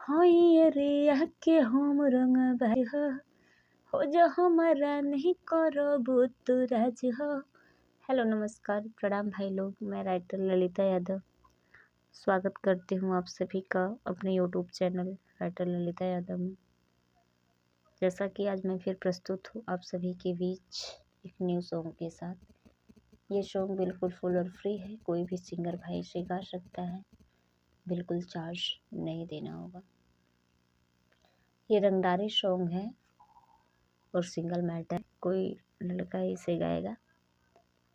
हई रे के हम रंगबाज हो जा हमारा नहीं करबो तो राज हो। हेलो नमस्कार प्रणाम भाई लोग, मैं राइटर ललिता यादव स्वागत करती हूँ आप सभी का अपने YouTube channel writer Lalita Yadav में। जैसा कि आज मैं फिर प्रस्तुत हूँ आप सभी के बीच एक न्यू सॉन्ग के साथ। ये सॉन्ग बिल्कुल फुल और फ्री है, कोई भी सिंगर भाई इसे गा सकता है, बिल्कुल चार्ज नहीं देना होगा। ये रंगदारी सॉन्ग है और सिंगल मैटर, कोई लड़का इसे गाएगा।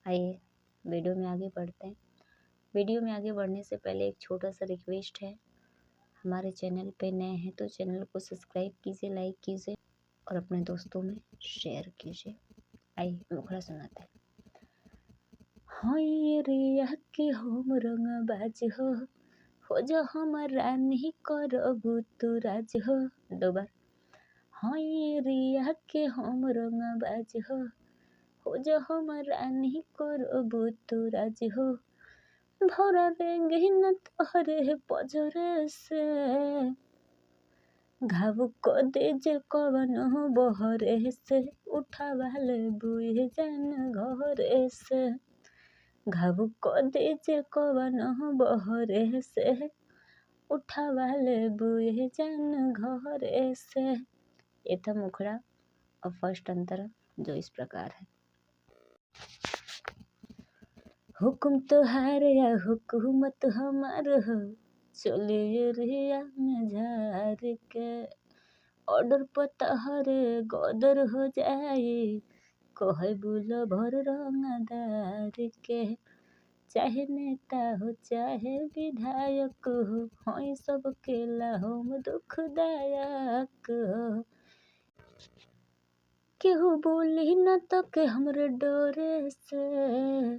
आइए वीडियो में आगे बढ़ते हैं। वीडियो में आगे बढ़ने से पहले एक छोटा सा रिक्वेस्ट है, हमारे चैनल पे नए हैं तो चैनल को सब्सक्राइब कीजिए, लाइक कीजिए और अपने दोस्तों में शेयर कीजिए। आइए मुखड़ा सुनाते हैं। हाय रे के हम रंगबाज हो जा हमारा नहीं करबू तो राज हो। दो बार। हाय रे के हम रंगबाज हो जा हमारा नहीं करबू तो राज हो। भरा रेंगे न तोहरे पजरे से घाव को दे जे कवन हो बहरे से उठावा ले बुए जान घरे से। घाव को दे जे कवन हो बहरे से उठावा ले बुए जान घरे से। ये था मुखड़ा और फर्स्ट अंतरा जो इस प्रकार है। हुक्म तुहार या हुकूमत हमार हो, चले रिया में झार के ऑर्डर पता हरे गदर हो जाए, कहे बुला भर रंगदार के। चाहे नेता हो चाहे विधायक हो, हई सबके ला हम दुखदायक हो। केहू बोली न तो के हमरे डरे से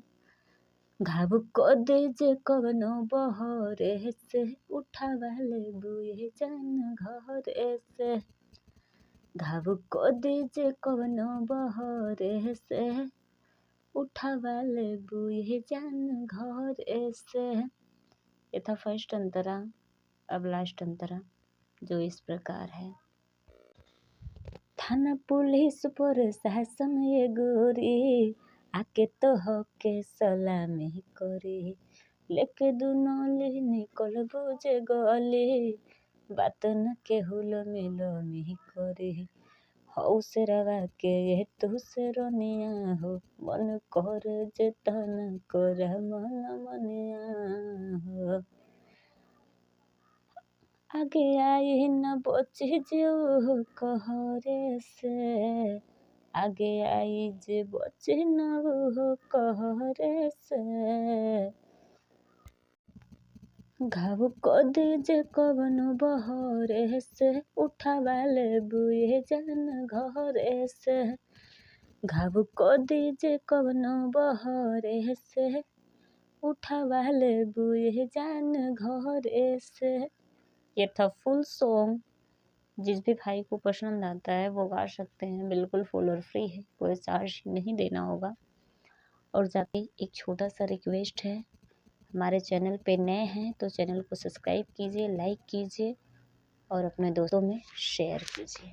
घाव को दे जे कवनो बहरे से उठावा ले बुए जान घरे से। घाव को दे जे कवनो बहरे से उठावा ले बुए जान घरे से। ये था फर्स्ट अंतरा। अब लास्ट अंतरा जो इस प्रकार है। थाना पुलिस पर शासन ये गोरी आके तो हके सलामी करी, लेके दुनौली निकल बुझे गली बात न केहू लमी करी। हौ से रवा के ये तू से रनिया हो, मन कर जे तन कर मन मनिया हो। आगे आई न बची जो कहरे से, आगे आई जे बचे न हो कहरे से। घाव को दे जे कवनो बहरे से उठावा ले बुए जान घरे से। घाव को दे जे कवनो बहरे से उठावा ले बुए जान घरे से। ये था फुल सॉन्ग। जिस भी भाई को पसंद आता है वो गा सकते हैं, बिल्कुल फुल और फ्री है, कोई चार्ज नहीं देना होगा। और जाके एक छोटा सा रिक्वेस्ट है, हमारे चैनल पे नए हैं तो चैनल को सब्सक्राइब कीजिए, लाइक कीजिए और अपने दोस्तों में शेयर कीजिए।